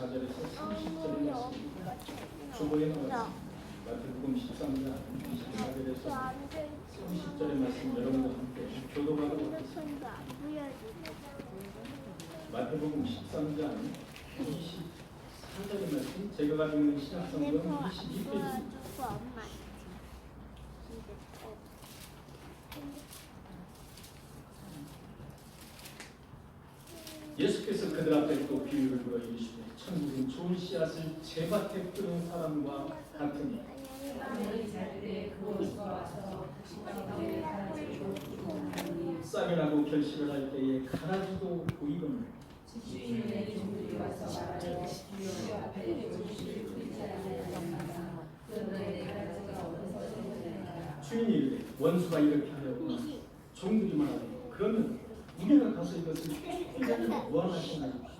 24절에서 30절의 말씀입니다. 주보에 나왔습니다. 마태복음 13장 24절에서 30절의 말씀 여러분과 함께 교독하도록 하겠습니다. 마태복음 13장 24절의 말씀, 제가 가지고 있는 신약성경 22페이지입니다. 예수께서 그들 앞에 또 비유를 들어 이르시되 천국은 좋은 씨앗을 제밭에 뿌린 사람과 같으니 싹이 나고 결실을 할 때에 가라지도 보이거늘 주인이 이르되 원수가 이렇게 하려고 종들이 말하되 그러면 우리가 가서 이것을 무한하시나요?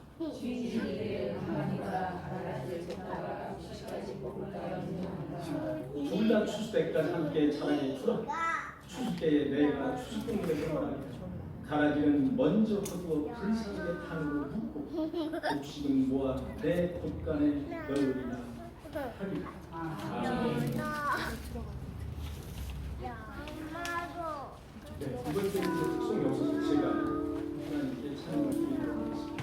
둘 다 추수 때까지 함께 차라리 풀어 추수 때에 내가 추수 때문에 생활하게 가라지는 먼저 거두어 불사르게 탄으로 묻고 곡식은 모아 내 곳간에 넣으리라 하리라. 아멘. 네, 두 번째 특성이 없어서 제가 하나님께 찬양을 드리도록 하겠습니다.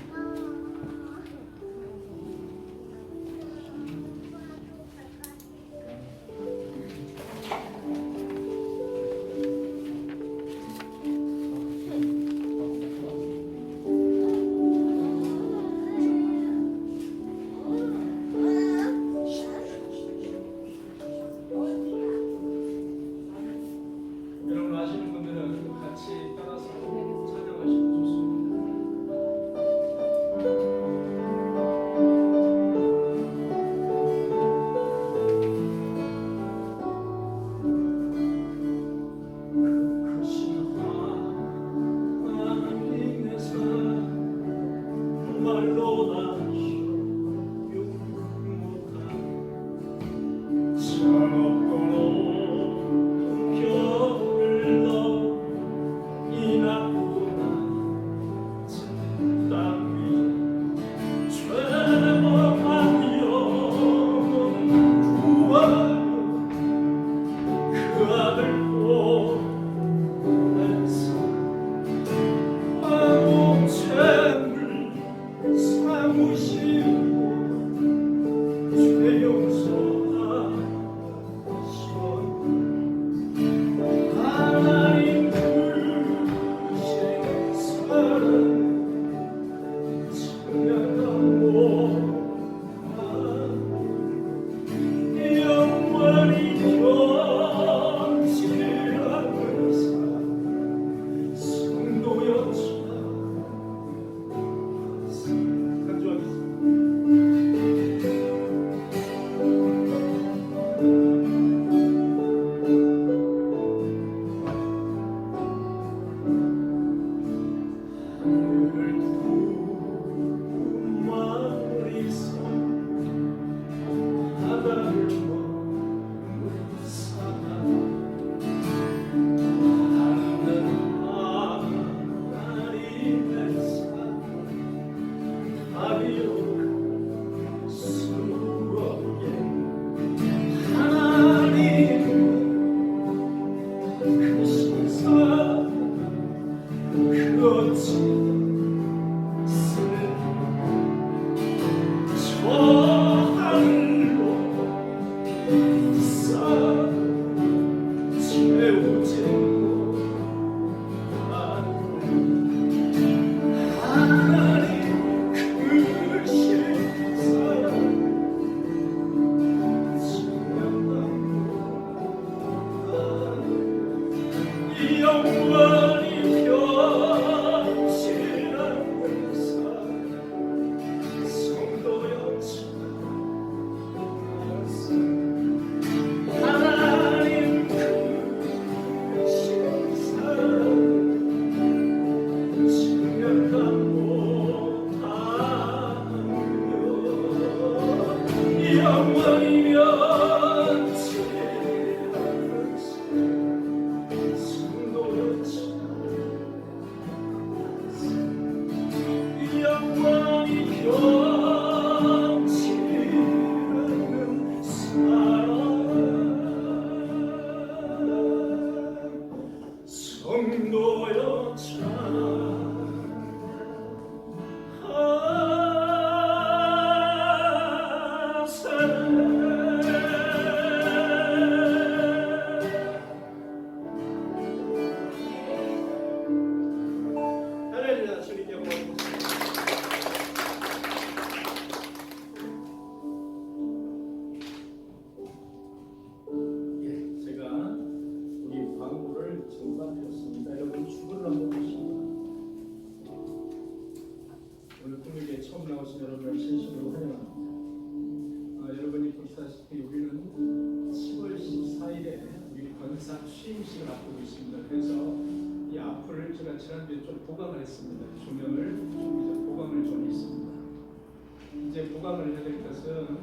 보강을 해야 될 것은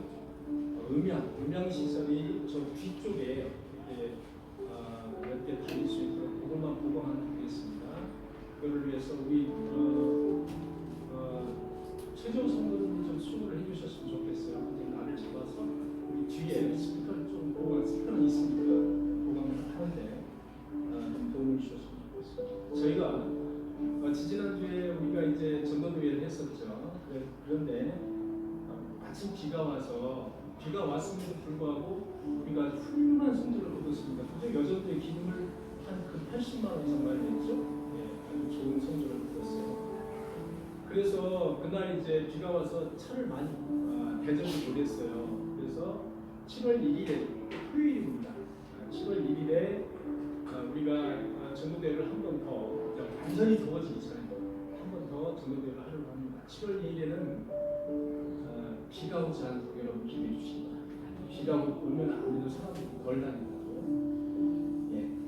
음향 시설이 저 뒤쪽에 이렇게 몇 개 달릴 수 있도록 그것만 보강하면 되겠습니다. 그걸 위해서 우리 최종 성도님이 좀 수고를 해주셨으면 좋겠어요. 이제 날을 잡아서 우리 뒤에 스피커를 좀 보강, 스피커는 있으니까 보강을 하는데 좀 도움을 주셨으면 좋겠어요. 저희가 지지난주에 우리가 이제 전도대회를 했었죠. 그런데 마침 비가 왔음에도 불구하고 우리가 아주 훌륭한 성적을 거뒀습니다. 그죠? 여전도의 기름을 한 80만 원 이상 마련했죠. 아주 좋은 성적을 거뒀어요. 그래서 그날 이제 비가 와서 차를 많이 대접을 못했어요. 그래서 7월 1일에 토요일입니다. 7월 1일에 우리가 전도대회를 한 번 더 완전히 더워지기 전에 한 번 더 전도대회를 하려고 합니다. 7월 2일에는 비가 오지 않도록 여러분 기도해 주시기 바랍니다. 비가 오면 아무래도 사람들이 덜 다닌다고.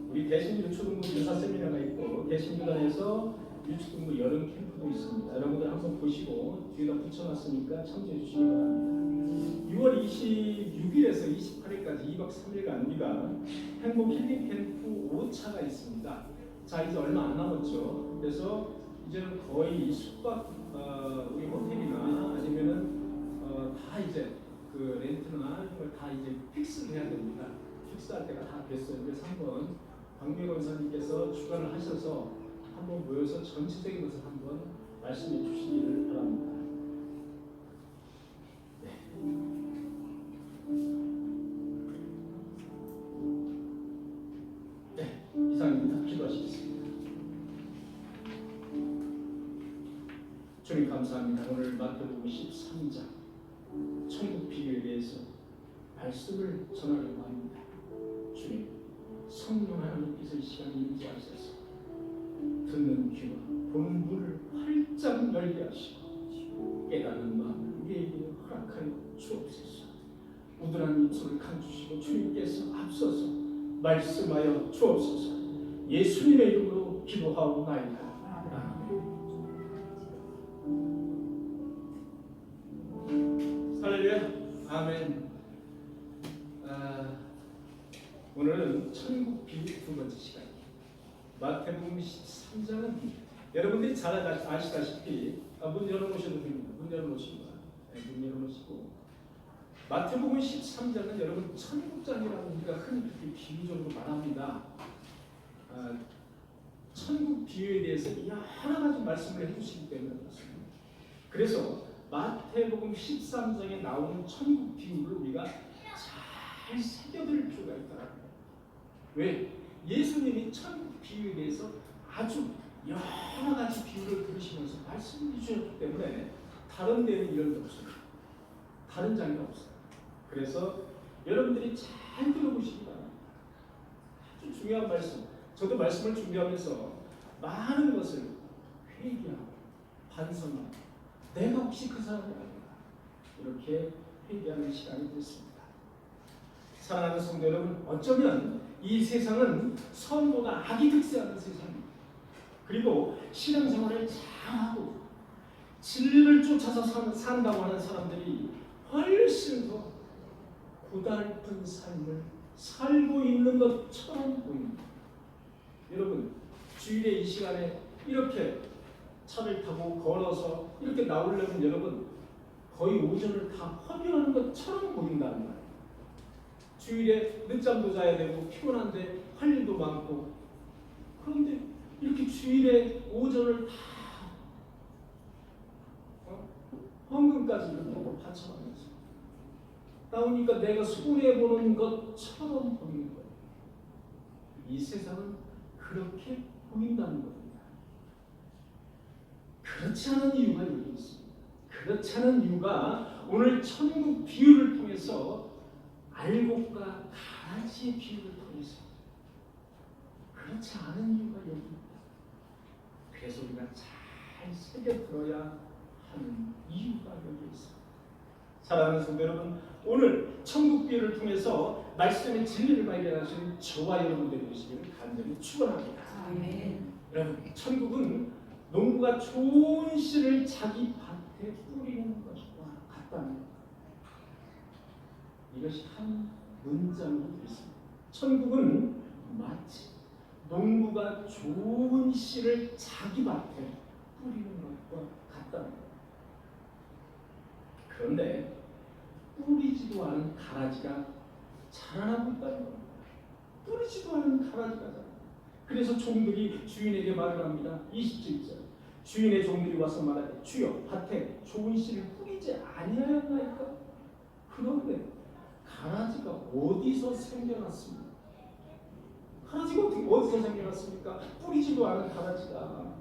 우리 대신 유초등부 교사 세미나가 있고 대신교단에서 유초등부 여름 캠프도 있습니다. 여러분들 한번 보시고 뒤에다 붙여놨으니까 참조해 주시기 바랍니다. 6월 26일에서 28일까지 2박 3일간 우리가 행복 힐링 캠프 5차가 있습니다. 자, 이제 얼마 안 남았죠. 그래서 이제는 거의 숙박 우리 호텔이나 아니면은 다 이제 그 렌트나 이런 걸 다 이제 픽스를 해야 됩니다. 픽스할 때가 다 됐어요. 그래서 한번 박명 권사님께서 주관을 하셔서 한번 모여서 전체적인 것을 한번 말씀해 주시기를 바랍니다. 이상입니다. 기도하시겠습니다. 주님 감사합니다. 오늘 마태복음 13장 천국 비유에 대해서 말씀을 전하려고 합니다. 주님, 성령 하나님께서 이 시간에 임재하셔서 듣는 귀와 보는 눈을 활짝 열게 하시고 깨닫는 마음을 우리에게 허락하여 주옵소서. 우둔한 입술을 감추시고 주님께서 앞서서 말씀하여 주옵소서. 예수님의 이름으로 기도하옵나이다. 할렐루야. 아멘. 오늘은 천국 비유 두 번째 시간입니다. 마태복음 13장은 여러분들이 잘 아시다시피 문 열어놓으셔도 됩니다. 문 열어놓으시고 문 열어놓으시고 마태복음 13장은 여러분 천국장이라고 우리가 흔히 그렇게 비유적으로 말합니다. 천국 비유에 대해서 여러 가지 말씀을 해주시기 때문에 그렇습니다. 그래서 마태복음 13장에 나오는 천국 비유를 우리가 잘 새겨들 필요가 있다는 거예요. 왜? 예수님이 천국 비유에 대해서 아주 여러 가지 비유를 들으시면서 말씀해 주셨기 때문에 다른 데는 이런 게 없어요. 다른 장이 없어요. 그래서 여러분들이 잘 들어보시기 바랍니다. 아주 중요한 말씀. 저도 말씀을 준비하면서 많은 것을 회개하고 반성하고 내가 혹시 그 사람이 아닌가 이렇게 회개하는 시간이 됐습니다. 사랑하는 성도 여러분, 어쩌면 이 세상은 선보다 악이 득세하는 세상입니다. 그리고 신앙생활을 잘하고 진리를 쫓아서 산다고 하는 사람들이 훨씬 더 고달픈 삶을 살고 있는 것처럼 보입니다. 여러분, 주일에 이 시간에 이렇게 차를 타고 걸어서 이렇게 나오려면 여러분 거의 오전을 다 허비하는 것처럼 보인다는 말이에요. 주일에 늦잠도 자야 되고 피곤한데 할 일도 많고 그런데 이렇게 주일에 오전을 다 헌금까지 이렇게 바쳐가면서 나오니까 내가 손해보는 것처럼 보이는 거예요. 이 세상은 그렇게 보인다는 겁니다. 그렇지 않은 이유가 여기 있습니다. 그렇지 않은 이유가 오늘 천국 비유를 통해서 알곡과 가라지의 비유를 통해서 그렇지 않은 이유가 여기 있다. 그래서 우리가 잘 새겨들어야 하는 이유가 여기 있습니다. 사랑하는 성도 여러분, 오늘 천국 비유를 통해서 말씀의 진리를 발견하신 저와 여러분들이 되시기를 간절히 축원합니다. 여러분, 천국은 농부가 좋은 씨를 자기 밭에 뿌리는 것과 같다. 같다는 이것이 한 문장으로 되어 있습니다. 천국은 마치 농부가 좋은 씨를 자기 밭에 뿌리는 것과 같다는 거예요. 그런데 뿌리지도 않은 가라지가 자라나고 있다는 겁니다. 뿌리지도 않은 가라지가 자라나고. 그래서 종들이 주인에게 말을 합니다. 27절. 주인의 종들이 와서 말하되 주여 밭에 좋은 씨를 뿌리지 아니하였나이까? 그런데 가라지가 어디서 생겨났습니까? 가라지가 어디서 생겨났습니까? 뿌리지도 않은 가라지가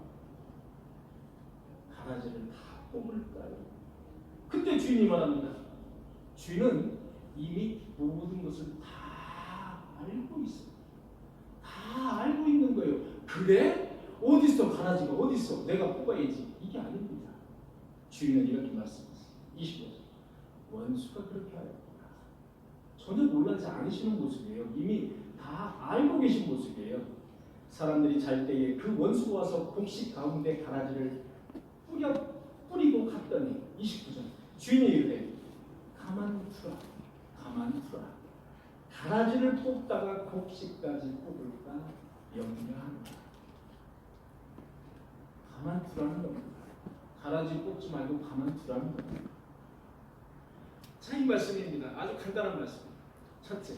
가라지를 다 뽑을까요? 그때 주인이 말합니다. 주인은 이미 모든 것을 다 알고 있어요. 다 알고 있는 거예요. 그래? 어딨어 가라지가 어딨어? 내가 뽑아야지. 이게 아닙니다. 주인은 이렇게 말씀했어요. 25절. 원수가 그렇게 하였구나. 전혀 놀라지 않으시는 모습이에요. 이미 다 알고 계신 모습이에요. 사람들이 잘 때에 그 원수가 와서 곡식 가운데 가라지를 뿌리고 갔더니 29절. 주인이 이르되 가만 두라. 가만 두라. 가라지를 뽑다가 곡식까지 뽑을까 염려한다. 가만 두라는 겁니다. 가라지 뽑지 말고 가만 두라는 겁니다. 자, 이 말씀입니다. 아주 간단한 말씀. 첫째,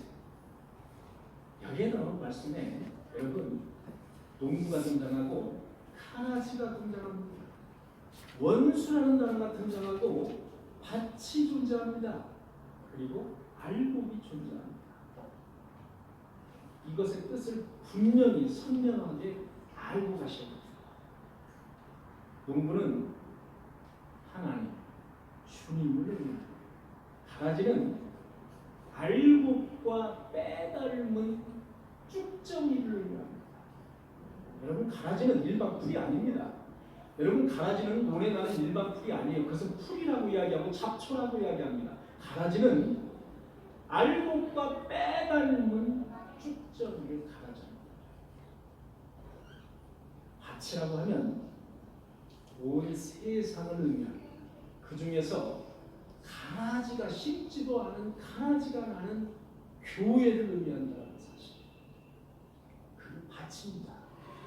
여기에 나온 말씀에 여러분 농부가 등장하고 가라지가 등장합니다. 원수라는 단어가 등장하고 밭이 존재합니다. 그리고 알곡이 존재합니다. 이것의 뜻을 분명히 선명하게 알고 가셔야 합니다. 농부는 하나님, 주님을 의미합니다. 가라지는 알곡과 빼닮은 쭉정이를 의미합니다. 여러분 가라지는 일반 풀이 아닙니다. 여러분 가라지는 논에 나는 일반 풀이 아니에요. 그것은 풀이라고 이야기하고 잡초라고 이야기합니다. 가라지는 알곡과 빼닮은 쭉정이를 가라지입니다. 밭이라고 하면 온 세상을 의미합니다. 그 중에서 가라지가 심지도 않은 가라지가 나는 교회를 의미한다는 사실. 그 밭입니다.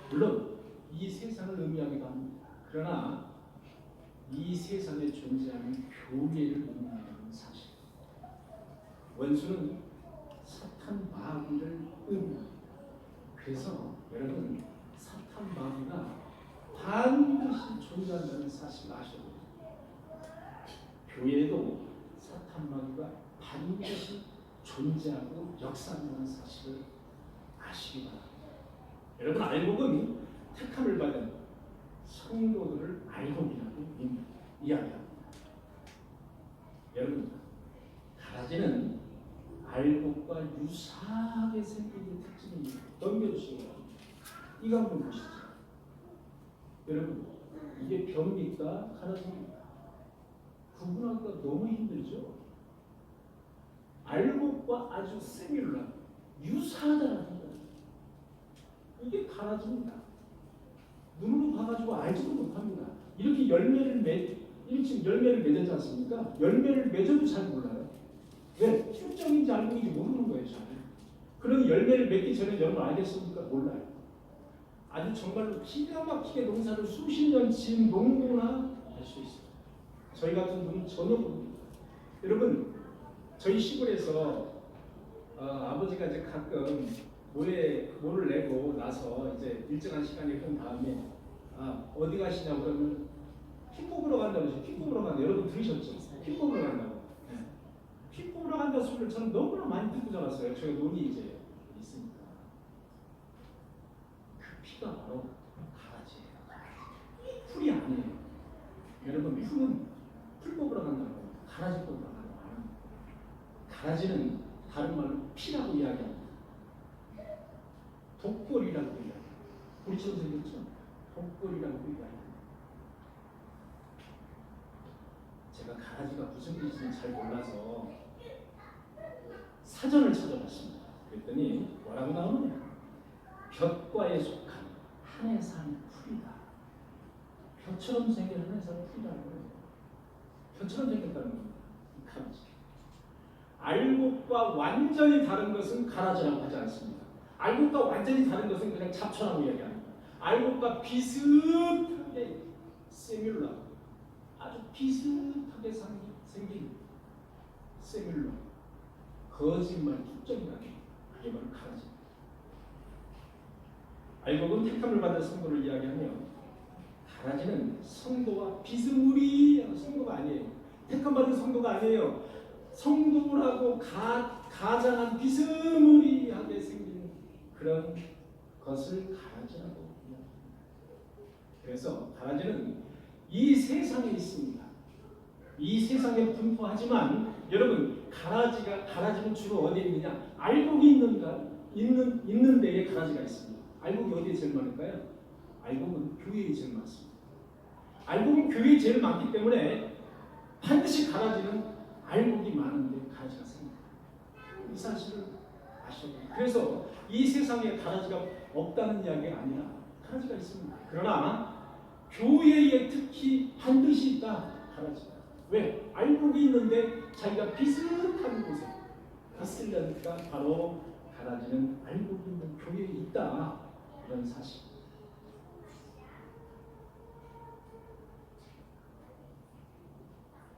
물론 이 세상을 의미하기도 합니다. 그러나 이 세상에 존재하는 교회를 의미하는 사실. 원수는 사탄 마귀를 의미합니다. 그래서 여러분 사탄 마귀가 반드시 존재한다는 사실을 아셔야 됩니다. 교회에도 사탄 마귀가 반드시 존재하고 역사한다는 사실을 아시기 바랍니다. 여러분 알곡은 택함을 받은 성도들을 알곡이라고 이야기합니다. 여러분 가라지는 알곡과 유사하게 생기는 특징이 넘겨주시기 바랍니다. 이거 한번 보시죠. 여러분 이게 벼입니까? 가라지입니까? 구분하기가 너무 힘들죠. 알곡과 아주 시밀러, 유사하다는 거예요. 이게 가라지입니다. 눈으로 봐가지고 알지도 못합니다. 이렇게 열매를 맺었지 않습니까? 열매를 맺어도 잘 몰라요. 왜? 실정인지 알곡인지 모르는 거예요. 잘. 그런 열매를 맺기 전에 여러분 알겠습니까? 몰라요. 아주 정말로 기가 막히게 농사를 수십 년 지은 농부나 알 수 있어요. 저희 같은 분은 전혀 모릅니다. 여러분 저희 시골에서 아버지가 이제 가끔 모를 내고 나서 이제 일정한 시간이 흐른 다음에 어디 가시냐고 그러면 피 뽑으러 간다고 해서 피 뽑으러 간다. 여러분 들으셨죠? 피 뽑으러 간다고. 네. 피 뽑으러 간다는 소리를 저는 너무나 많이 듣고 자랐어요. 저희 논이 이제 있으니까. 그 피가 바로 가라지예요. 풀이 아니에요. 여러분 풀은 풀 뽑으러 간다고 가라지 뽑으러 간다고 하는 가라지는 다른 말로 피라고 이야기합니다. 독골이라고 이야기합니다. 우리처럼 생겼죠? 독골이라고 이야기합니다. 제가 가라지가 무슨 뜻인지 잘 몰라서 사전을 찾아봤습니다. 그랬더니 뭐라고 나오느냐? 볕과에 속한 한해 산 풀이다. 벼처럼 생긴 한해 산 풀이라는 거예요. 벼처럼 생겼다는 겁니다. 알곡과 완전히 다른 것은 가라지라고 하지 않습니다. 알곡과 완전히 다른 것은 그냥 잡초라고 이야기합니다. 알곡과 비슷하게 세밀러, 아주 비슷하게 생긴 세밀러, 거짓말 뚝정이라는 그게 바로 가라지입니다. 알곡은 택함을 받은 성도를 이야기하며 가라지는 성도와 비스무리한 성도가 아니에요. 택함받은 성도가 아니에요. 성도라고 가장한 비스무리하게 생긴 그런 것을 가라지라고 합니다. 그래서 가라지는 이 세상에 있습니다. 이 세상에 분포하지만 여러분 가라지는 주로 어디에 있느냐? 알곡이 있는 데에 가라지가 있습니다. 알곡이 어디에 제일 많을까요? 알곡은 교회에 제일 많습니다. 알곡은 교회에 제일 많기 때문에 반드시 가라지는 알곡이 많은데 가라지가 생깁니다. 이 사실을 아셔야 돼요. 그래서 이 세상에 가라지가 없다는 이야기가 아니라 가라지가 있습니다. 그러나 교회에 특히 반드시 있다. 가라지가. 왜? 알곡이 있는데 자기가 비슷한 곳에 있으려니까 바로 가라지는 알곡이 있는 교회에 있다. 이런 사실.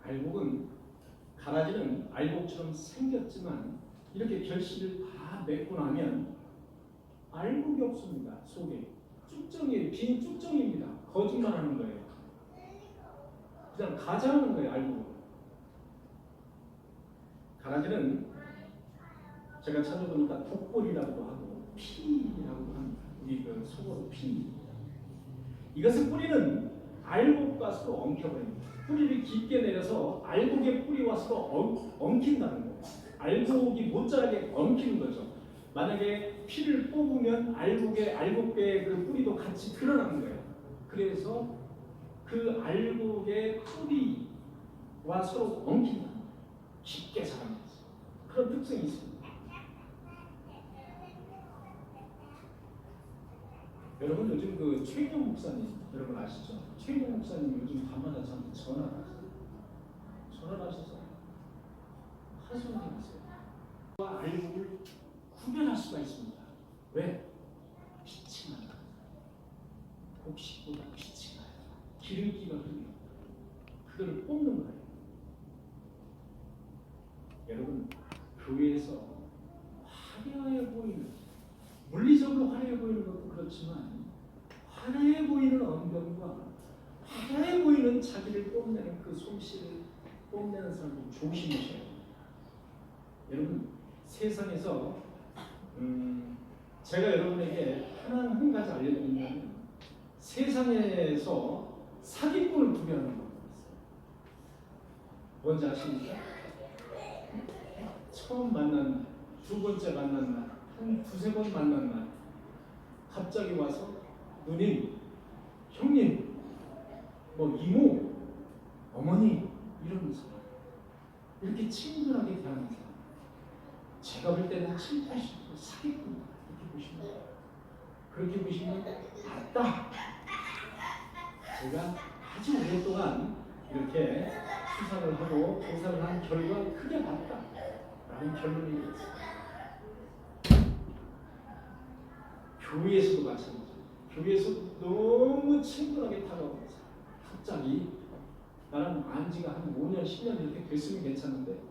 알곡은 가라지는 알곡처럼 생겼지만 이렇게 결실을 다 맺고 나면 알곡이 없습니다. 속에 쭉정이에요. 빈 쭉정입니다. 거짓말하는 거예요. 그냥 가짜하는 거예요. 알곡은. 가라지는 제가 찾아보니까 독골이라고도 하고 피라고도 합니다. 우리 그 속어로 피. 이것은 뿌리는 알곡과 서로 엉켜버립니다. 뿌리를 깊게 내려서 알곡의 뿌리와 서로 엉킨다는 거예요. 알곡이 못 자라게 엉키는 거죠. 만약에 피를 뽑으면 알곡의 그 뿌리도 같이 드러나는 거예요. 그래서 그 알곡의 뿌리와 서로 엉킨다. 깊게 자라는 거죠. 그런 특성이 있습니다. 여러분 요즘 그 최인영 목사님 여러분 아시죠? 최인영 목사님 요즘 밤마다 저한테 전화를 하셔서 하소연이 있어요. 알곡을 구별할 수가 있습니다. 왜? 빛이 나요. 곡식보다 빛이 나요. 기름기가 흐르요. 그들을 뽑는 거예요. 여러분 교회에서 화려해 보이는 물리적으로 화려해 보이는 것도 그렇지만 화려해 보이는 언변과 화려해 보이는 자기를 뽐내는 그 솜씨를 뽐내는 사람들 조심하셔야 돼요. 여러분 세상에서 제가 여러분에게 하나 한 가지 알려드리면 세상에서 사기꾼을 구별하는 방법이 있어요. 뭔지 아십니까? 처음 만난 날, 두 번째 만난 날, 한 두세 번 만난 날 갑자기 와서 누님, 형님, 뭐 이모, 어머니 이런 사람 이렇게 친근하게 대하는 사람 제가 볼 때는 70, 80% 사기꾼 그렇게 보시면 맞다. 제가 아주 오랫동안 이렇게 수사를 하고 조사를 한 결과 크게 맞다 라는 결론이 있어요. 교회에서도 마찬가지예요. 교회에서 너무 친근하게 다가오는 사람 갑자기 나는 안지가 한 5년, 10년 이렇게 됐으면 괜찮은데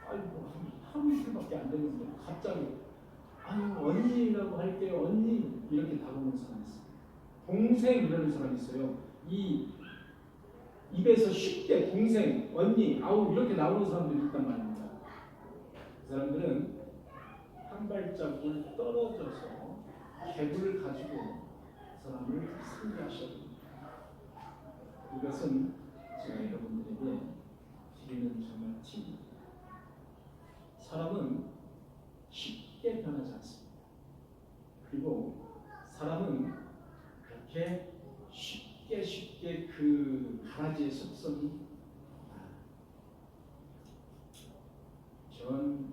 아이고 하루 이틀밖에 안 됐는데 갑자기 아유 언니라고 할게요. 언니 이렇게 다가오는 사람이 있어요. 동생 이러는 사람이 있어요. 이 입에서 쉽게 동생, 언니, 아우 이렇게 나오는 사람들이 있단 말입니다. 그 사람들은 한 발자국을 떨어져서 개구를 가지고 사람을 상대하셔야 됩니다. 이것은 제가 여러분들에게 드리는 정말 팁입니다. 사람은 쉽게 변하지 않습니다. 그리고 사람은 그렇게 쉽게 그 가라지의 속성이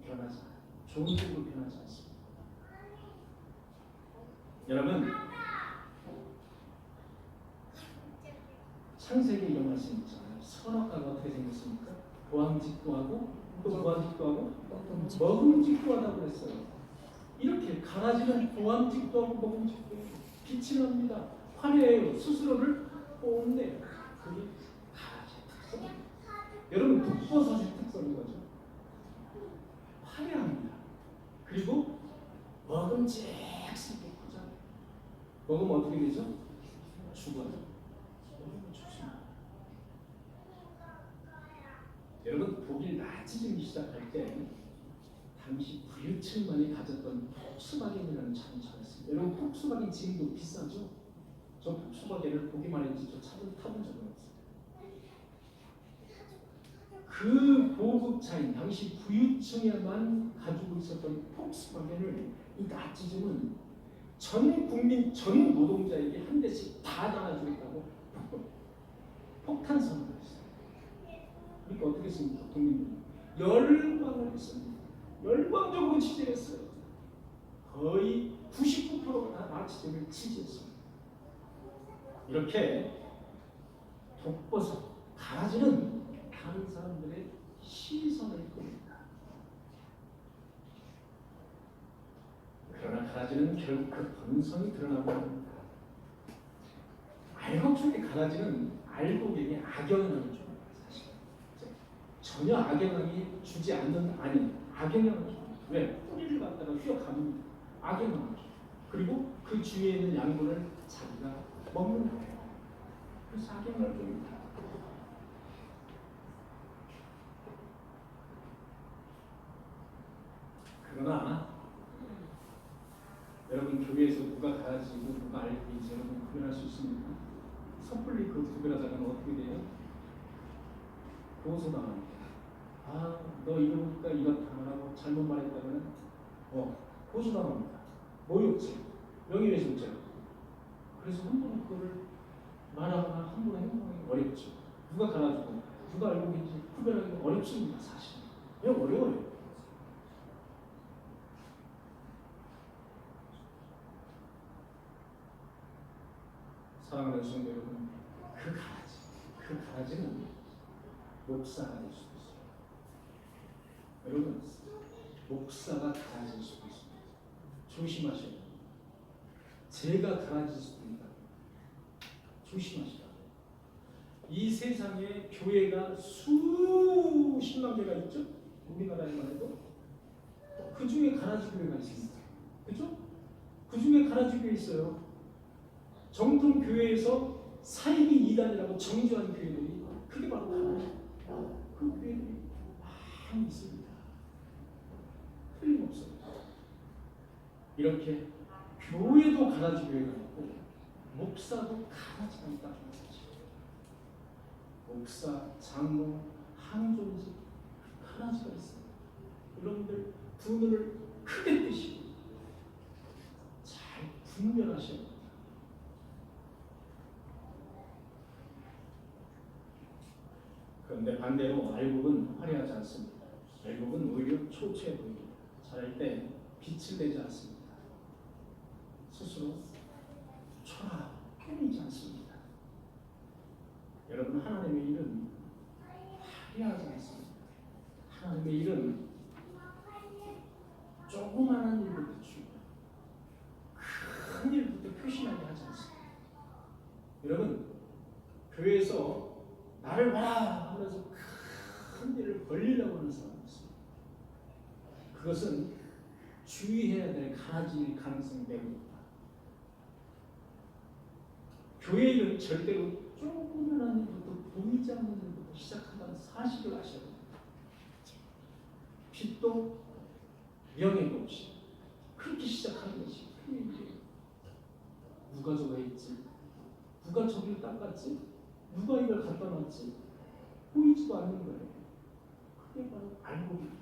변하지 않아요. 좋은 쪽으로 변하지 않습니다. 여러분 창세기 이런 말씀 있잖아요. 선악과가 어떻게 생겼습니까? 보암직도 하고 또 무한직도 하고 먹음직도 하다고 그랬어요. 이렇게 가라지는 보암직도 하고 먹음직도 하고 빛이 납니다. 화려해요. 스스로를 뽐내요. 그게 가라지의 특성입니다. 여러분 북버섯의 특성인 거죠. 화려합니다. 그리고 먹음직스럽게 크잖아요. 먹으면 어떻게 되죠? 죽어요. 먹으면 죽습니다. 여러분 독일 나치즘이 시작할 때 당시 부유층만이 가졌던 폭스바겐이라는 자동차가 있습니다. 여러분 폭스바겐 지금도 비싸죠? 저 폭스바겐을 보기만 했지 저 차를 타본 적은 없어요. 그 고급차인 당시 부유층에만 가지고 있었던 폭스바겐을 이 나치즘은 전 국민 전 노동자에게 한 대씩 다 나눠주겠다고 폭탄 선언을 했어요. 그러니까 어떻게 했습니까? 국민들이 열광을 했습니다. 열광적으로 지지했어요. 거의 99%가 다 나치즘을 지지했습니다. 이렇게 독버섯, 가라지는 다른 사람들의 시선을 끕니다. 그러나 가라지는 결국 그 본성이 드러나고 합니다. 알곡 속의 가라지는 알곡에게 악영향을 줍니다. 사실 전혀 악영향이 주지 않는 악영향을 줍니다. 왜? 뿌리를 갖다가 휘어갑니다. 악영향을 줍니다. 그리고 그 주위에 있는 양분을 자기가 먹는 거예요. 그래서 악영향을 줍니다. 그러나 여러분 교회에서 누가 가라지고 누가 알곡인지 여러분 구별할 수 있습니까? 섣불리 그 구별하자면 어떻게 돼요? 고소당합니다. 아, 너 이러니까 이렇다라고 잘못 말했다면 고소당합니다. 모욕죄, 명예훼손죄. 그래서 함부로 그거를 말하거나 함부로 행동하기 어렵죠. 누가 가라지고 누가 알곡인지 구별하기 어렵습니다. 사실. 왜 어려워요? 사랑하는 성도 여러분, 그 가라지는 목사가 될 수도 있어요. 여러분, 목사가 가라질 수도 있습니다. 조심하셔야 돼요. 제가 가라질 수도 있다. 조심하시라. 이 세상에 교회가 수십만 개가 있죠? 우리나라에만 해도. 그 중에 가라지 교회가 있습니다. 그죠? 그 중에 가라지 교회 있어요. 정통 교회에서 사이비 이단이라고 정죄한 교회들이 그게 바로 가라지. 그 교회들이 많이 있습니다. 틀림없어요. 이렇게 교회도 가라지 교회가 있고 목사도 가라지가 있다는 거죠. 목사, 장로, 항존직 가라지가 있어요. 여러분들 두 눈을 크게 뜨시고 잘 분별하셔야 됩니다. 그런데 반대로 알곡은 화려하지 않습니다. 알곡은 오히려 초췌해 보입니다. 자랄 때 빛을 내지 않습니다. 스스로 초라하고 편이지 않습니다. 여러분 하나님의 일은 화려하지 않습니다. 하나님의 일은 조그마한 일부터 중요해요. 큰 일부터 표시나게 하지 않습니다. 여러분 교회에서 나를 봐라 하면서 큰 일을 벌리려고 하는 사람이 있습니다. 그것은 주의해야 될 가라지일 가능성이 매우 높다. 교회 일은 절대로 조그마한 일부터 보이지 않는 일부터 시작한다는 사실을 아셔야 됩니다. 빛도 명예도 없이 그렇게 시작하는 것이 큰 일이에요. 누가 저거 했지? 누가 저기를 닦았지? 누가 이걸 갖다 놨지? 보이지도 않는 거예요. 그게 바로 알곡입니다.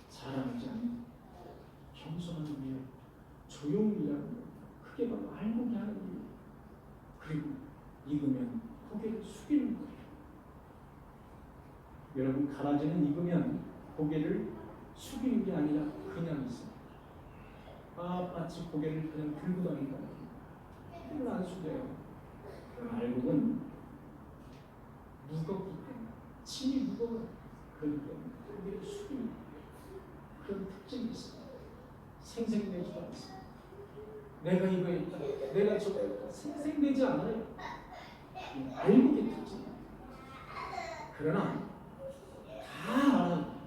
자랑하지 않는 겸손한 일, 조용히 일하는 것, 그게 바로 알곡이 하는 일. 그리고 익으면 고개를 숙이는 거예요. 여러분 가라지는 익으면 고개를 숙이는 게 아니라 그냥 있어요. 마치 고개를 그냥 들고 다닌다. 고개를 안 숙여요. 알곡은 무겁기 때문에 짐이 무거워. 그러기 때문에 고개를 숙이는 그런 특징이 있어요. 생생내지도 않습니다. 내가 이거 했다, 내가 저거 했다, 생생내지 않아요. 알고의 특징. 그러나 다 알아요.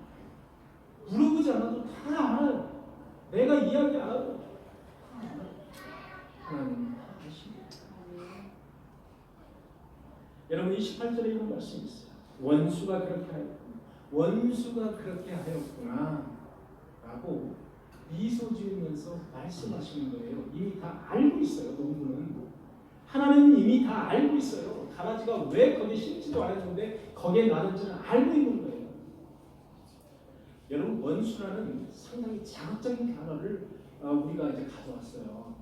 물어보지 않아도 다 알아요. 내가 이야기 안 하고 다 알아요. 하나님 다 아십니다. 여러분 28절에 이런 말씀이 있어요. 원수가 그렇게 하였구나. 원수가 그렇게 하였구나 라고 미소 지으면서 말씀하시는 거예요. 이미 다 알고 있어요. 농부는 하나님은 이미 다 알고 있어요. 가라지가 왜 거기 심지도 않았는데 거기에 나는지는 알고 있는 거예요. 여러분 원수라는 상당히 자극적인 단어를 우리가 이제 가져왔어요.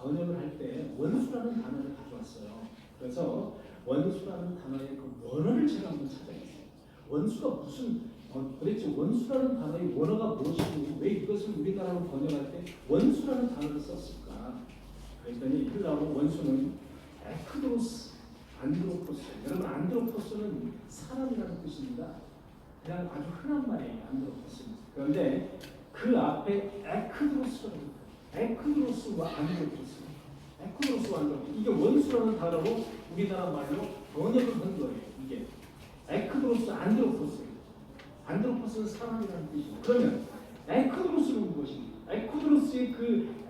번역을 할 때 원수라는 단어를 가져왔어요. 그래서 원수라는 단어의 그 원어를 제가 한번 찾아봤어요. 원수가 무슨 도대체 원수라는 단어의 원어가 무엇이고 왜 이것을 우리나라로 번역할 때 원수라는 단어를 썼을까? 그랬더니 헬라어로 원수는 에크도스, 안드로포스. 여러분 안드로포스는 사람이라는 뜻입니다. 그냥 아주 흔한 말이에요. 안드로포스는. 그런데 그 앞에 에크드로스와 안드로포스. 에크드로스와 안드로포스. 이게 원수라는 단어로 우리나라 말로 번역을 한 거예요. 이게 에크드로스, 안드로포스. 안드로포스는 사람이라는 뜻이에요. 그러면 에크드로스는 무엇입니까?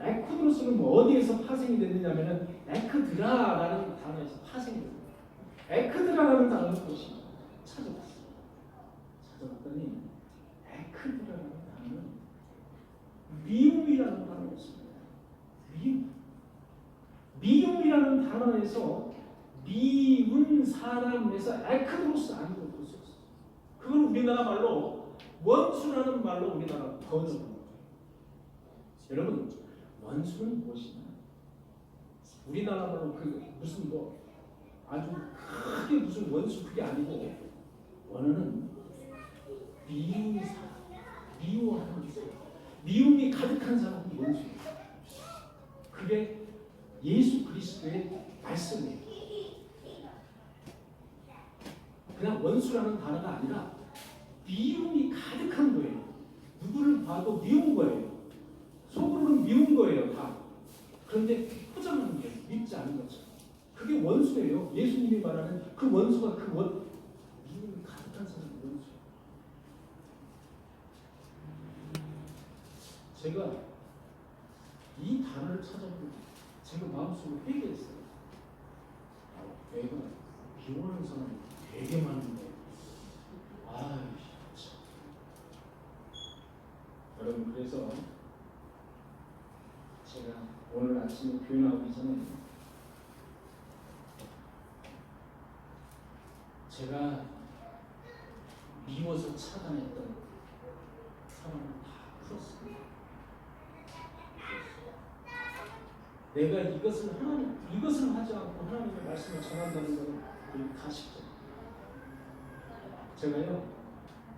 에크드로스는 뭐 어디에서 파생이 됐느냐면은 에크드라라는 단어에서 파생이 됐어요. 에크드라라는 단어는 무엇입니까? 찾아봤더니 에크드라라는 단어는 미움이라는 단어였습니다. 미움이라는 단어에서 미운 사람에서 에크드로스 안드로포스였어요. 그걸 우리나라 말로 원수라는 말로 우리나라 번역을. 여러분 원수는 무엇이냐? 우리나라 말로 그 무슨 뭐 아주 크게 무슨 원수 그게 아니고 원어는 미운 사람, 미워하는 사람, 미움이 가득한 사람이 원수예요. 그게 예수 그리스도의 말씀이에요. 그냥 원수라는 단어가 아니라 미움이 가득한 거예요. 누구를 봐도 미운 거예요. 속으로는 미운 거예요, 다. 그런데 포장하는 거예요. 믿지 않는 것처럼. 그게 원수예요. 예수님이 말하는 그 원수가 미움이 가득한 사람이 원수예요. 제가 이 단어를 찾아보고 제가 마음속으로 회개했어요. 내가 비워하는 사람이 되게 많은데 참. 여러분 그래서 제가 오늘 아침에 교회 나오기 전에 제가 미워서 차단했던 사람을 다 풀었습니다. 내가 이것을 하지 않고 하나님의 말씀을 전한다는 것은 우리 가식적. 제가요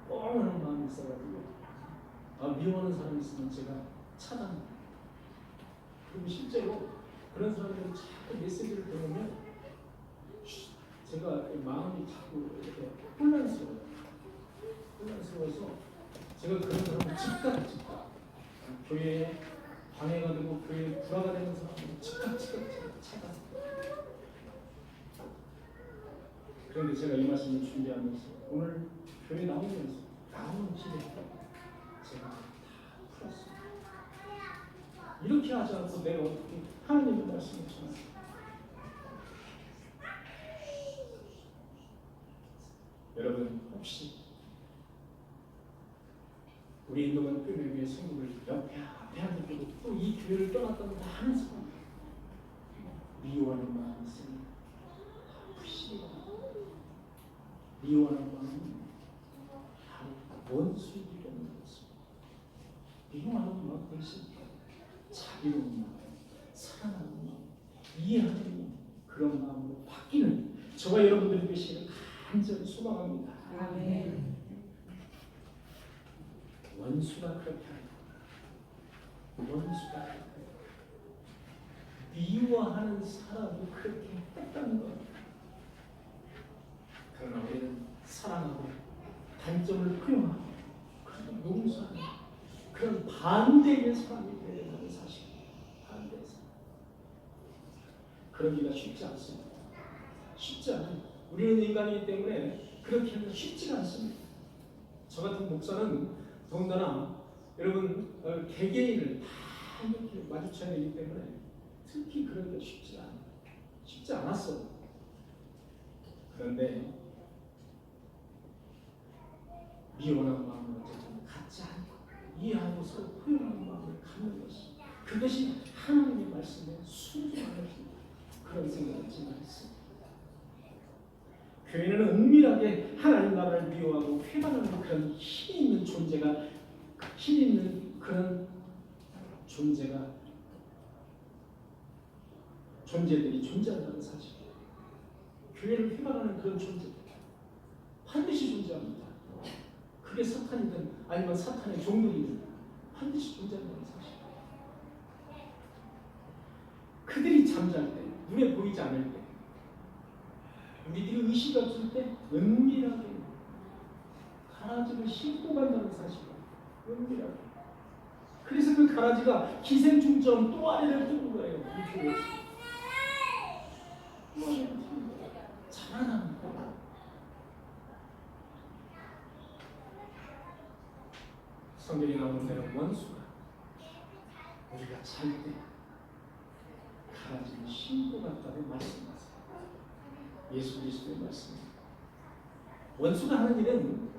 뻔한 마음이 있어가지고 미워하는 사람이 있으면 제가 차단합니다. 그리고 실제로 그런 사람들이 자꾸 메시지를 보내면 제가 마음이 자꾸 이렇게 혼란스러워서 제가 그런 사람을 즉각 교회에 방해가 되고 교회에 불화가 되는 사람을 즉각 차단. 그런데 제가 이 말씀을 준비하면서 오늘 교회 나오는 집에 제가 다 풀었습니다. 이렇게 하지 않고 내가 어떻게 하나님의 말씀을 전합니까? 여러분 혹시 우리 인도관 교회 위에 성도를 앞에 앉아두고 또 이 교회를 떠났다고 하는 사람 미워하는 마음이 있으니 푸시리라. 미워하는 마음은 바로 원수이기 때문에 그렇습니다. 미워하는 마음 대신 자비로운 마음, 사랑하는 마음, 이해하는 마음, 그런 마음으로 바뀌는 저와 여러분들이 되시기를 간절히 소망합니다. 아멘. 원수가 그렇게 하는 원수가 미워하는 사람이 그렇게 했다는 겁니다. 그러나 우리는 사랑하고 단점을 포용하고 그런 용서하는 그런 반대의 사람이 되어야 된다는 사실. 반대의 사람. 그러기가 쉽지 않습니다. 쉽지 않아요. 우리는 인간이기 때문에 그렇게 하면 쉽지가 않습니다. 저 같은 목사는 더군다나 여러분 개개인을 다 이렇게 마주쳐야 되기 때문에 특히 그러기가 쉽지 않았어요. 그런데 미워하는 마음을 어쨌든 갖지 않고 이해하고 서로 포용하는 마음을 갖는 것이 그것이 하나님의 말씀에 순종하는 그런 생각을 지니했습니다. 교회는 은밀하게 하나님 나라를 미워하고 회방하는 그런 힘 있는 존재가 힘 있는 그런 존재들이 존재한다는 사실. 교회를 회방하는 그런 존재 반드시 존재합니다. 그게 사탄이든 아니면 사탄의 종들이든 반드시 존재한다는 사실. 그들이 잠잘 때, 눈에 보이지 않을 때, 우리들이 의식이 없을 때 은밀하게 가라지를 싣고 간다는 사실이에요. 은밀하게. 그래서 그 가라지가 기생충처럼 또 아래를 뜨는 거예요. 이 교회에서. 또 아래를 뜨는 거예요. 자라나는 거예요. 성경에 나오는 대로 원수가 우리가 잘 때 가라지를 싣고 갔다고 말씀하세요. 예수 그리스도의 말씀입니다. 원수가 하는 일은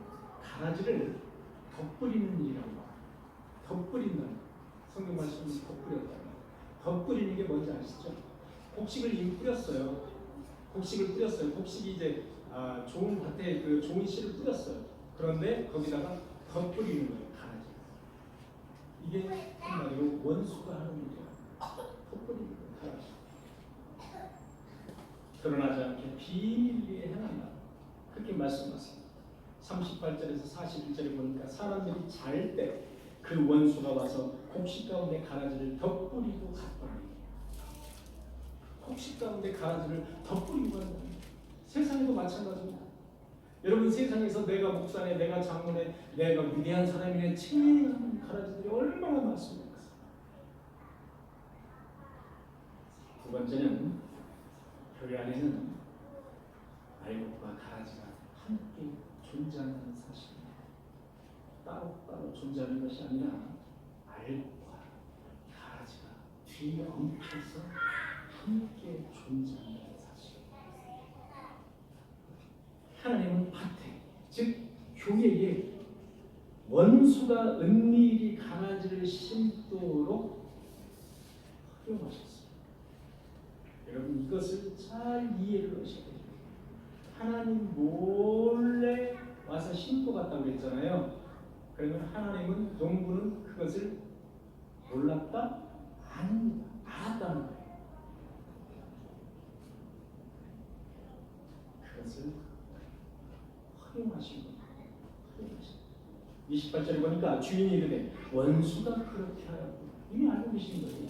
가라지를 덧뿌리는 일이라고 합니다. 덧뿌린다. 성경 말씀은 덧뿌렸다. 덧뿌리는 게 뭔지 아시죠? 곡식을 이미 뿌렸어요. 곡식이 이제 좋은 밭에 그 좋은 씨를 뿌렸어요. 그런데 거기다가 덧뿌리는 거예요. 가라지. 이게 한마디로 원수가 하는 일이야. 덧뿌리는 거예요. 가라지. 드러나지 않게 비밀리에 행한다. 그렇게 말씀하세요. 38절에서 41절에 보니까 사람들이 잘 때 그 원수가 와서 곡식 가운데 가라지를 덧뿌리고 갔더니 곡식 가운데 가라지를 덧뿌리고 간다. 세상에도 마찬가지입니다. 여러분 세상에서 내가 목사네, 내가 장로네, 내가 위대한 사람이네 칭의하는 가라지들이 얼마나 많습니까? 두 번째는 교회 안에는 알곡과 가라지가 함께 존재한다는 사실입니다. 따로따로 존재하는 것이 아니라 알곡과 가라지가 뒤에 엉켜서 함께 존재한다는 사실. 하나님은 밭에, 즉 교회에 원수가 은밀히 가라지를 심도록 허용하셨습니다. 여러분 이것을 잘 이해를 하셔야 돼요. 하나님 몰래 와서 심고 갔다고 그랬잖아요. 그러면 하나님은 농부는 그것을 몰랐다? 아닙니다. 알았다는 거예요. 그것을 허용하신 거예요. 28절에 보니까 주인이 이르되 원수가 그렇게 하였고 이미 알고 계신 거예요.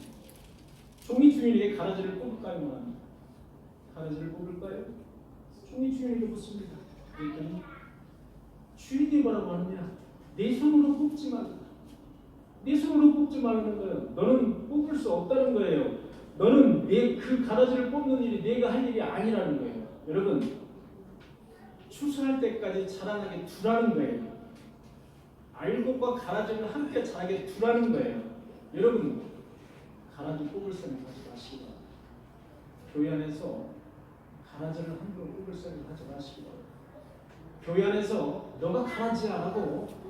종이 주인에게 가라지를 뽑을까요? 말합니다. 가라지를 뽑을까요? 종이 주인에게 묻습니다. 그랬더니 주인이 뭐라고 하느냐? 내 손으로 뽑지 말라. 내 손으로 뽑지 말라는 거예요. 너는 뽑을 수 없다는 거예요. 너는 내 그 가라지를 뽑는 일이 내가 할 일이 아니라는 거예요. 여러분 추수할 때까지 자라나게 두라는 거예요. 알곡과 가라지를 함께 자라게 두라는 거예요. 여러분 가라지 뽑을 생각하지 마시기 바랍니다. 교회 안에서 가라지를 함부로 뽑을 생각하지 마시기 바랍니다. 교회 안에서 너가 가라지야 하고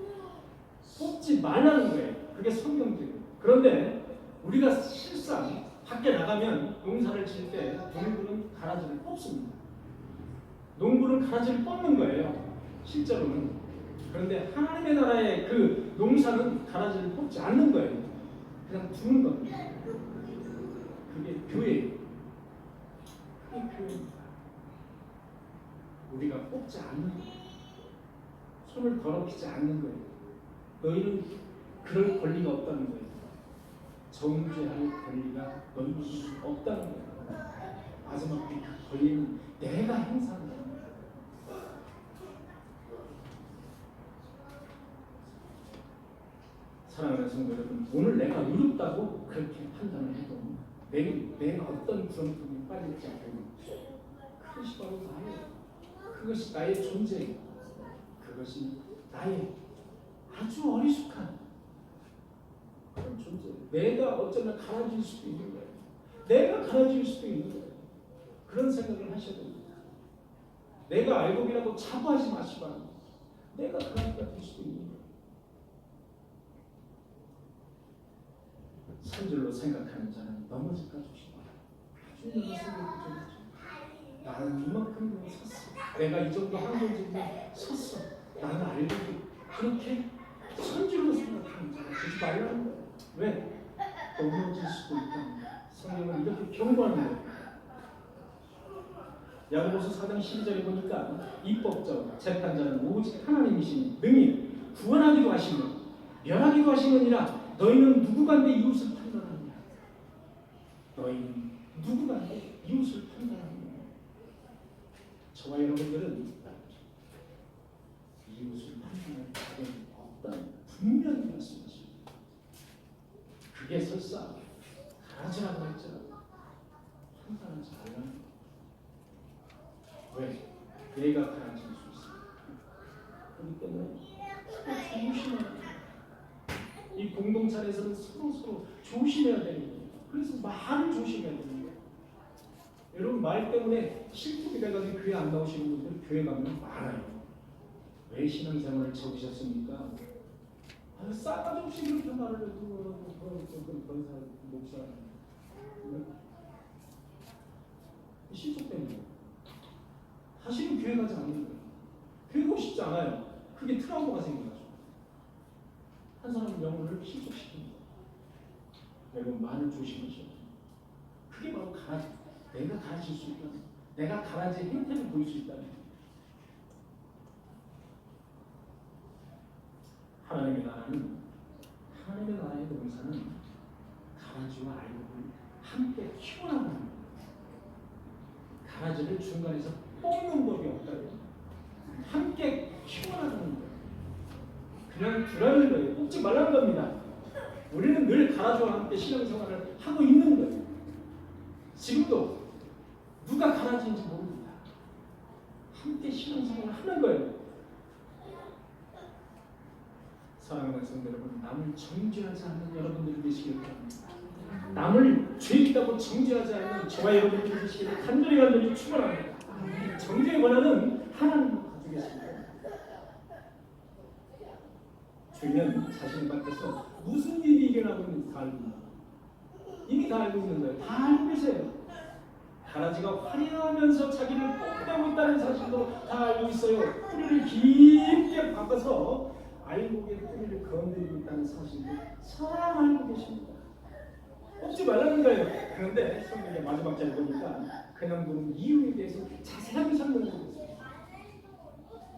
뽑지 말라는 거예요. 그게 성경적이에요. 그런데 우리가 실상 밖에 나가면 농사를 질 때 농부는 가라지를 뽑습니다. 농부는 가라지를 뽑는 거예요. 실제로는. 그런데 하나님의 나라의 그 농사는 가라지를 뽑지 않는 거예요. 그냥 두는 겁니다. 그게 교회예요. 그게 교회입니다. 우리가 뽑지 않는 거예요. 손을 더럽히지 않는 거예요. 너희는 그럴 권리가 없다는 거예요. 정죄할 권리가 너희는 없다는 거예요. 마지막 그 권리는 내가 행사한다. 사랑하는 성도 여러분, 오늘 내가 의롭다고 그렇게 판단을 해도 내가 어떤 구렁텅이에 빠질지 알고 그것이 바로 나예요. 그것이 나의 존재예요. 그것이 나의 아주 어리숙한 그런 존재. 내가 어쩌면 가라질 수도 있는 거예요. 내가 가라질 수도 있는 거예요. 그런 생각을 하셔야 됩니다. 내가 알고이라고 자부하지 마시고 내가 가라지가 될 수도 있는 거예요. 산줄로 생각하는 자는 넘어질까 조심하라. 아주 내가 생각이 좀 나는 이만큼 섰어. 내가 이 정도 한 건지인데 섰어. 나는 알고 그렇게 산줄로 생각하는 자가 되지 말라는 거예요. 왜? 넘어질 수도 있다. 성경은 이렇게 경고하는 거예요. 야고보서 4장 12절에 보니까 입법적 재판자는 오직 하나님이시니 능히 구원하기도 하시며 멸하기도 하시느니라. 너희는 누구가 내 이웃을 판단하느냐? 너희는 누구가 내 이웃을 판단하느냐? 저와 여러분들은 이웃을 판단할 자격이 없다는 분명히 말씀하십니다. 그게 설사 가라지라고 할지라도 판단하지 말라는 거예요. 왜? 내가 가라질 수 있어요. 그렇기 때문에 조심해야 돼요. 이 공동체에서는 서로 조심해야 되는 거예요. 그래서 말을 조심해야 되는 거예요. 여러분 말 때문에 실족이 돼가지고 교회 안 나오시는 분들 교회 가면 많아요. 왜 신앙생활을 접으셨습니까? 싸가지 없이 그렇게 말을 해도 그런 사람 목사 실족 때문에 다시는 교회 가지 않는 거예요. 교회 가고 싶지 않아요. 그게 트라우마가 생겨가지고 한 사람의 영혼을 실족시킵니다. 여러분 말을 조심하셔야 돼요. 그게 바로 가라지. 내가 가라질 수 있다는, 내가 가라지의 행태를 보일 수 있다는. 하나님의 나라의 농사는 가라지와 알곡을 함께 키워나가는 거예요. 가라지를 중간에서 뽑는 법이 없다고요. 함께 키워나가는 거예요. 그냥 두라는 거예요. 뽑지 말라는 겁니다. 우리는 늘 가라지와 함께 신앙생활을 하고 있는 거예요. 지금도 누가 가라지인지 모릅니다. 함께 신앙생활을 하는 거예요. 사랑하는 성도 여러분, 남을 정죄하지 않는 여러분들이 되시길 바랍니다. 남을 죄 있다고 정죄하지 않는 저와 여러분들이 되시기를 간절히 축원합니다. 정죄의 권한은 하나님이 가지고 계십니다. 주인은 자신을 밖에서 무슨 일이 일어나고 있는지 다 알고 있는 거예요. 이미 다 알고 있는 거예요. 다 알고 계세요. 가라지가 화려하면서 자기를 뽐내고 있다는 사실도 다 알고 있어요. 뿌리를 깊게 박아서 알곡의 뿌리를 건드리고 있다는 사실도 잘 알고 계십니다. 뽑지 말라는 거예요. 그런데 성경의 마지막 절에 보니까 그냥 보는 이유에 대해서 자세하게 설명하고 있어요.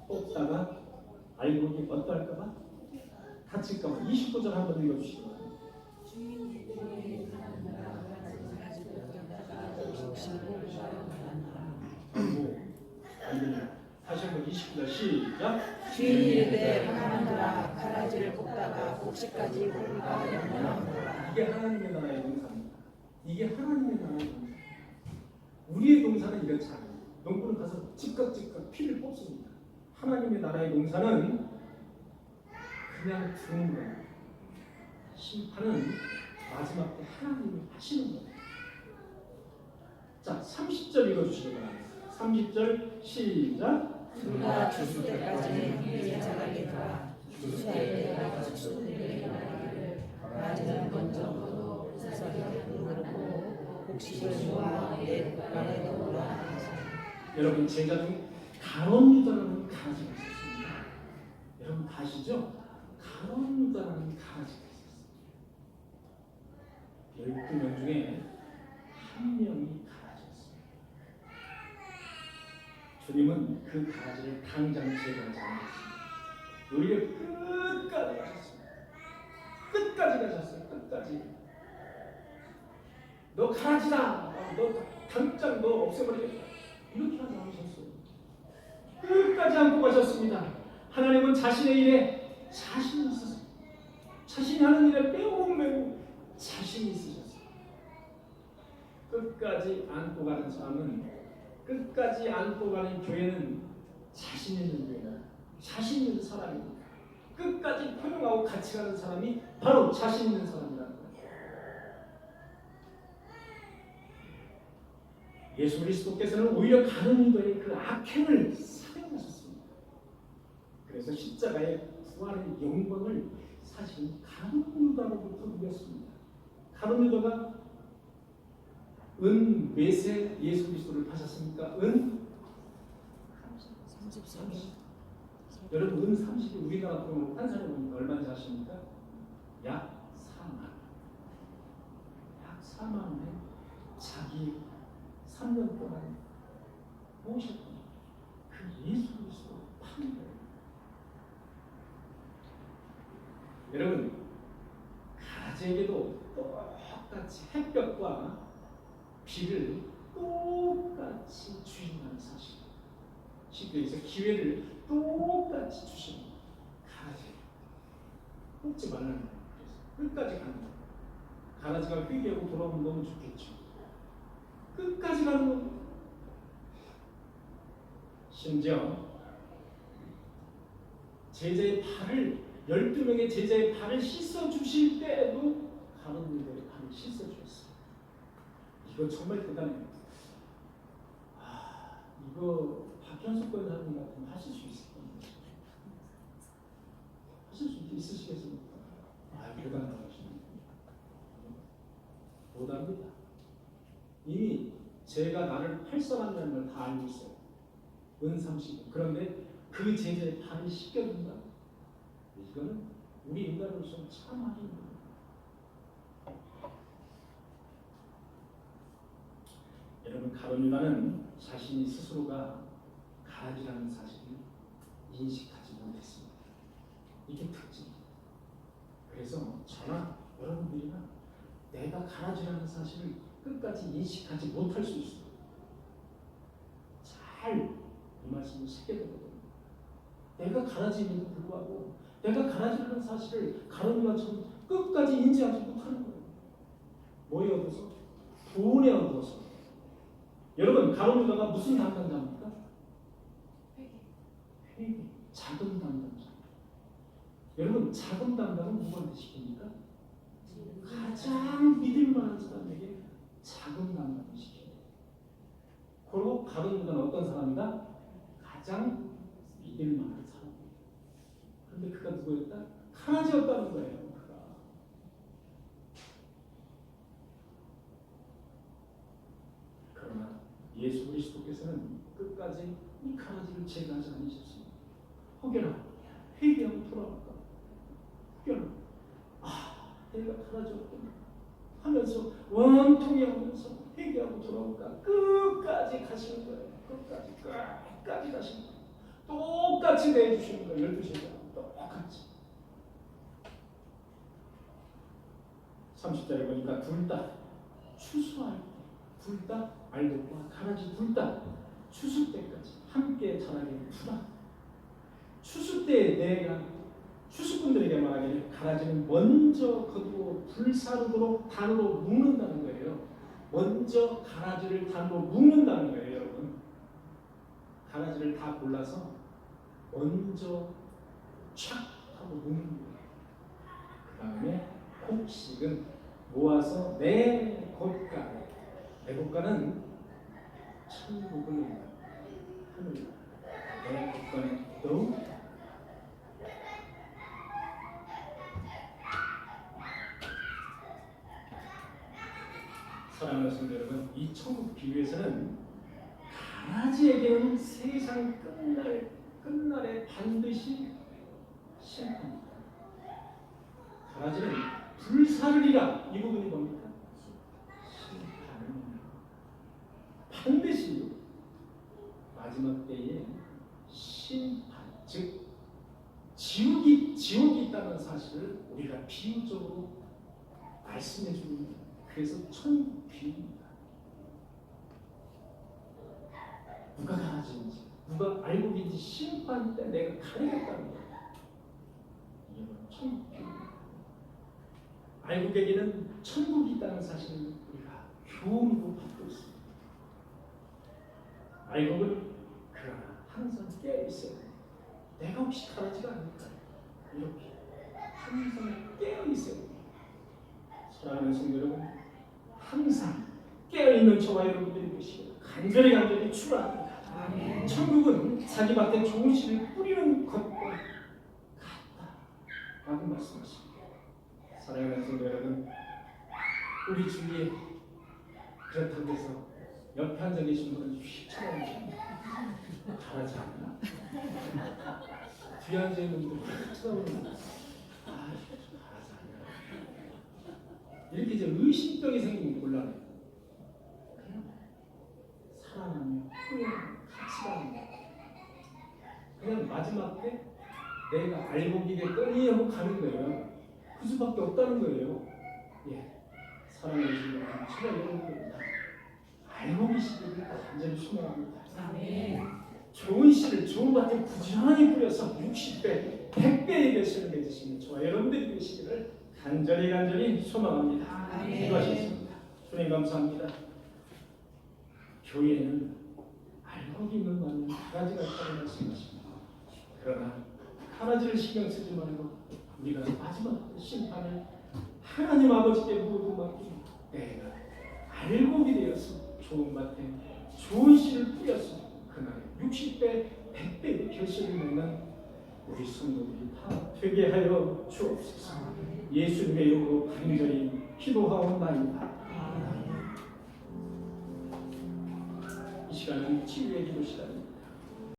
뽑다가 알곡이 어떨까봐? 다칠까봐. 29절 한번 읽어주시죠. 다시 한번 29절 시작. 주인이 이르되 하나님들아 가라지를 뽑다가 곡식까지 뽑을까 염려하노라. 이게 하나님의 나라의 동사입니다. 이게 하나님의 나라의 동사. 우리의 동사는 이렇지 않아요. 농부는 가서 즉각 피를 뽑습니다. 하나님의 나라의 동사는 그냥 두는 거예요. 심판은 마지막 때 하나님이 하시는 거예요. 자, 30절 읽어주시기 바랍니다. 30절 시작. 누가 주수 때까지는 함께 자라리라. 주수할 때가 추수되게 말하기를 가라지는 먼저 걷어 부사하게 부르고 곡식을 모아 옛 땅에 넣으라. 여러분 제자 중 가론 유다라는 가라지가 있었습니다. 여러분 다 아시죠? 가론 유다라는 가라지가 있었어요. 12명 중에 한 명이 가라지였어요. 주님은 그 가라지를 당장 제거하지 않았습니다. 오히려 끝까지 가셨습니다. 끝까지 가셨어요. 끝까지. 너 가라지다. 너 당장 너 없애버리겠다. 이렇게 하지 않으셨어요. 끝까지 안고 가셨습니다. 하나님은 자신의 일에 자신이 있었어요. 자신이 하는 일에 매우 자신이 있으셨어요. 끝까지 안고 가는 사람은, 끝까지 안고 가는 교회는 자신 있는 교회다. 자신 있는 사람입니다. 끝까지 포용하고 같이 가는 사람이 바로 자신 있는 사람이라는 거예요. 예수 그리스도께서는 오히려 가룟 유다의 그 악행을 사용하셨습니다. 그래서 십자가의 부활의 영광을 사실은 가룟 유다로부터 누렸습니다. 가룟 유다가 은 몇에 예수 그리스도를 파셨습니까? 은 30세. 여러분 은 30이 우리나라 돈으로 환산해 보니까 얼마인지 아십니까? 약 4만 원. 약 4만 원에 자기 3년 동안 모셨던 그 예수 그리스도를 파는 거예요. 여러분 가라지에게도 똑같이 햇볕과 비를 똑같이 주신다는 사실. 쉽게 해서 기회를 똑같이 주시는 가라지. 뽑지 말라는 거예요. 끝까지 가는 거예요. 가라지가 회개하고 돌아오면 너무 좋겠죠. 끝까지 가는 겁니다. 심지어 제자의 발을 12명의 제자의 발을 씻어 주실 때에도 가룟 유다의 발을 씻어 주셨어요. 이거 정말 대단해요. 이거 박현숙 권사님 같으면 하실 수 있을 겁니다. 하실 수 있으시겠습니까? 대단하시네. 못합니다. 이미 제가 나를 팔선한다는 걸 다 알고 있어요. 은삼십. 그런데 그 제자의 발을 씻겨준다. 이거는 우리 인간으로서 참 하기 힘듭니다. 여러분 가룟 유다는 자신이 스스로가 가라지라는 사실을 인식하지 못했습니다. 이게 특징입니다. 그래서 저나 여러분들이나 내가 가라지라는 사실을 끝까지 인식하지 못할 수 있어요. 잘 이 말씀을 쉽게 되거든요. 내가 가라지임에도 불구하고 내가 가라지라는 사실을 가룟 유다처럼 끝까지 인지하지 못하는 거예요. 뭐에 얻어서? 돈에 얻어서. 여러분 가룟 유다가 무슨 담당자입니까? 회계. 자금 담당자. 여러분 자금 담당은 누구한테 시킵니까? 가장 믿을 만한 사람에게 자금 담당을 시킵니다. 그리고 가룟 유다는 어떤 사람이다? 가장 믿을 만한 사람입니다. 그런데 그가 누구였다? 가라지였다는 거예요. 그러나 예수 그리스도께서는 끝까지 이 가라지를 제거하지 않으셨습니다. 혹여나 회개하고 돌아올까? 혹여나 내가 가라지였구나 하면서 원통이 하면서 회개하고 돌아올까? 끝까지 가시는 거예요. 끝까지 가시는 거예요. 똑같이 내주시는 거예요. 12시간 똑같이. 30절에 보니까 둘 다 추수할 때, 둘 다 알곡과 가라지 둘 다 추수 때까지 함께 자라게 두라. 추수 때 내가 추수꾼들에게 말하기를 가라지는 먼저 거두고 불사르도록 단으로 묶는다는 거예요. 먼저 가라지를 단으로 묶는다는 거예요, 여러분. 가라지를 다 골라서 먼저 촥 하고 묶는 거예요. 그 다음에 곡식은 모아서 내 곶가에, 내 곶가는 천국을 하늘, 내 곶가는 더욱 사랑하는 성도 여러분, 이 천국 비유에서는 가라지에게는 세상 끝날에 반드시 심판입니다. 가라지는 불사르리라. 이 부분이 뭡니까? 심판은 반드시 마지막 때에 심판, 즉 지옥이 있다는 사실을 우리가 비유적으로 말씀해 줍니다. 그래서 천국 비유입니다. 누가 가라지인지, 누가 알곡인지 심판 때 내가 가리겠다는 거예요. 이게 천국 비유입니다. 알고 계기는 천국이 있다는 사실을 우리가 교훈으로 받고 있습니다. 알고는 그러나 항상 깨어있어야 됩니다. 내가 혹시 가라지가 아닐까? 이렇게 항상 깨어있어야 됩니다. 사랑하는 성도 여러분, 항상 깨어있는 저와 여러분들이 되시고 간절히 축원합니다. 천국은 자기 밭에 좋은 씨를 뿌리는 것과 같다라고 말씀하십니다. 사랑하는 성도 여러분, 우리 주위에 그렇다고 해서 옆에 앉아 계신 분은 휙 쳐다보십니다. 잘하지 않나? 뒤에 앉아 있는 분들 휙 쳐다보는 아, 잘하지 않나? 이렇게 이제 의심병이 생기면 곤란해요. 그냥 사랑하며 후회하며 같이 가는 거예요. 그냥 마지막 때 내가 알고 기겠거니 하고 가는 거예요. 그 수밖에 없다는 거예요. 예, 사랑하는 주님, 제가 여러분입니다. 알고 계시기를 간절히 소망합니다. 좋은 씨를 좋은 밭에 부지런히 뿌려서 60배, 100배의 결실을 맺으시는 저와 여러분들이 되시기를 간절히 소망합니다. 기도하시겠습니다. 주님 감사합니다. 교회에는 알고 있는 것은 가라지가 있다는 말씀하십니다. 그러나 가라지를 신경 쓰지 말고 우리가 마지막 심판을 하나님 아버지께 모두 맡기고 내가 알곡이 되어서 좋은 밭에 좋은 씨를 뿌려서 그날 60배, 100배의 결실을 맺는 우리 성도들이 다 되게 하여 주옵소서. 예수님의 이름으로 간절히 기도하옵나이다. 이 시간은 치유의 기도 시간.